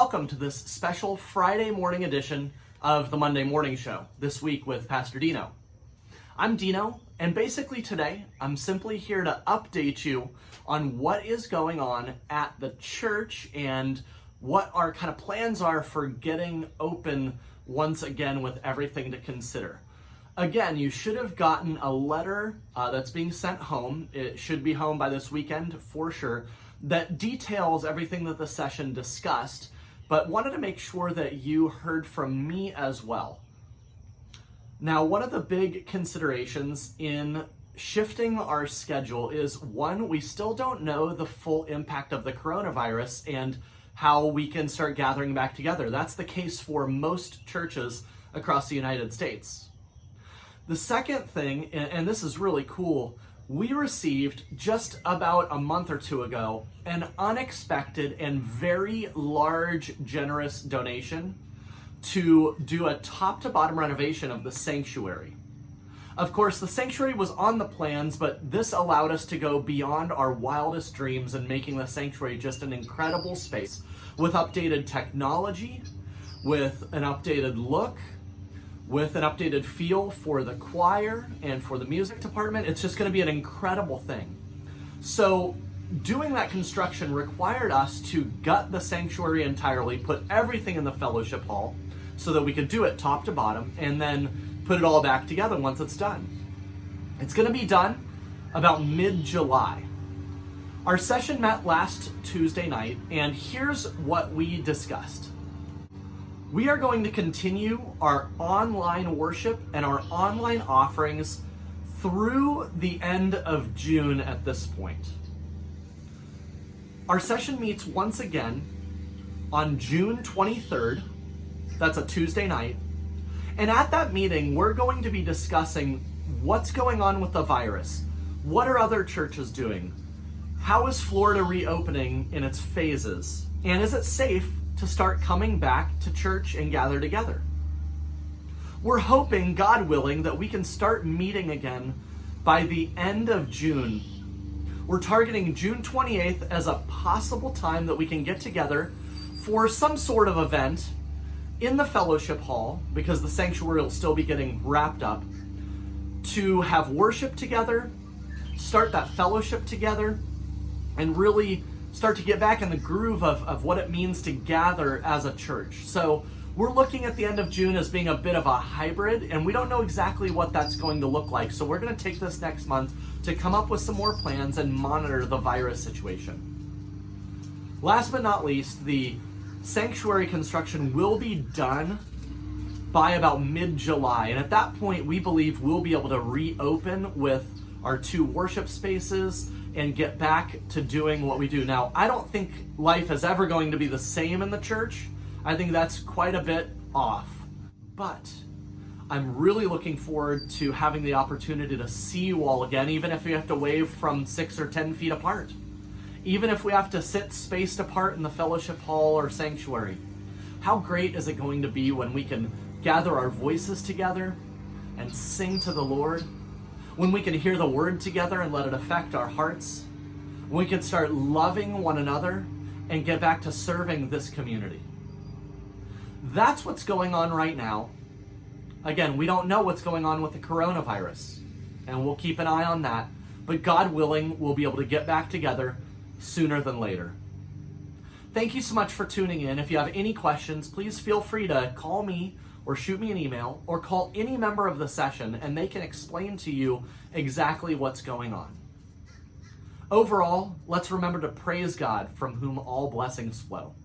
welcome to this special Friday morning edition of the Monday Morning Show, this week with Pastor Dino. I'm Dino, and basically today, I'm simply here to update you on what is going on at the church and what our kind of plans are for getting open once again with everything to consider. Again, you should have gotten a letter that's being sent home. It should be home by this weekend for sure, that details everything that the session discussed, but wanted to make sure that you heard from me as well. Now, one of the big considerations in shifting our schedule is, one, we still don't know the full impact of the coronavirus and how we can start gathering back together. That's the case for most churches across the United States. The second thing, and this is really cool, we received just about a month or two ago an unexpected and very large, generous donation to do a top-to-bottom renovation of the sanctuary. Of course, the sanctuary was on the plans, but this allowed us to go beyond our wildest dreams in making the sanctuary just an incredible space with updated technology, with an updated look, with an updated feel for the choir and for the music department. It's just going to be an incredible thing. So doing that construction required us to gut the sanctuary entirely, put everything in the fellowship hall so that we could do it top to bottom, and then put it all back together once it's done. It's going to be done about mid-July. Our session met last Tuesday night, and here's what we discussed. We are going to continue our online worship and our online offerings through the end of June at this point. Our session meets once again on June 23rd. That's a Tuesday night. And at that meeting, we're going to be discussing what's going on with the virus. What are other churches doing? How is Florida reopening in its phases? And is it safe to start coming back to church and gather together? We're hoping, God willing, that we can start meeting again by the end of June. We're targeting June 28th as a possible time that we can get together for some sort of event in the fellowship hall, because the sanctuary will still be getting wrapped up, to have worship together, start that fellowship together, and really start to get back in the groove of what it means to gather as a church. So we're looking at the end of June as being a bit of a hybrid, and we don't know exactly what that's going to look like. So we're going to take this next month to come up with some more plans and monitor the virus situation. Last but not least, the sanctuary construction will be done by about mid-July. And at that point, we believe we'll be able to reopen with our two worship spaces and get back to doing what we do. Now, I don't think life is ever going to be the same in the church. I think that's quite a bit off. But I'm really looking forward to having the opportunity to see you all again, even if we have to wave from 6 or 10 feet apart. Even if we have to sit spaced apart in the fellowship hall or sanctuary. How great is it going to be when we can gather our voices together and sing to the Lord? When we can hear the word together and let it affect our hearts, when we can start loving one another and get back to serving this community. That's what's going on right now. Again, we don't know what's going on with the coronavirus, and we'll keep an eye on that, but God willing, we'll be able to get back together sooner than later. Thank you so much for tuning in. If you have any questions, please feel free to call me or shoot me an email, or call any member of the session, and they can explain to you exactly what's going on. Overall, let's remember to praise God, from whom all blessings flow.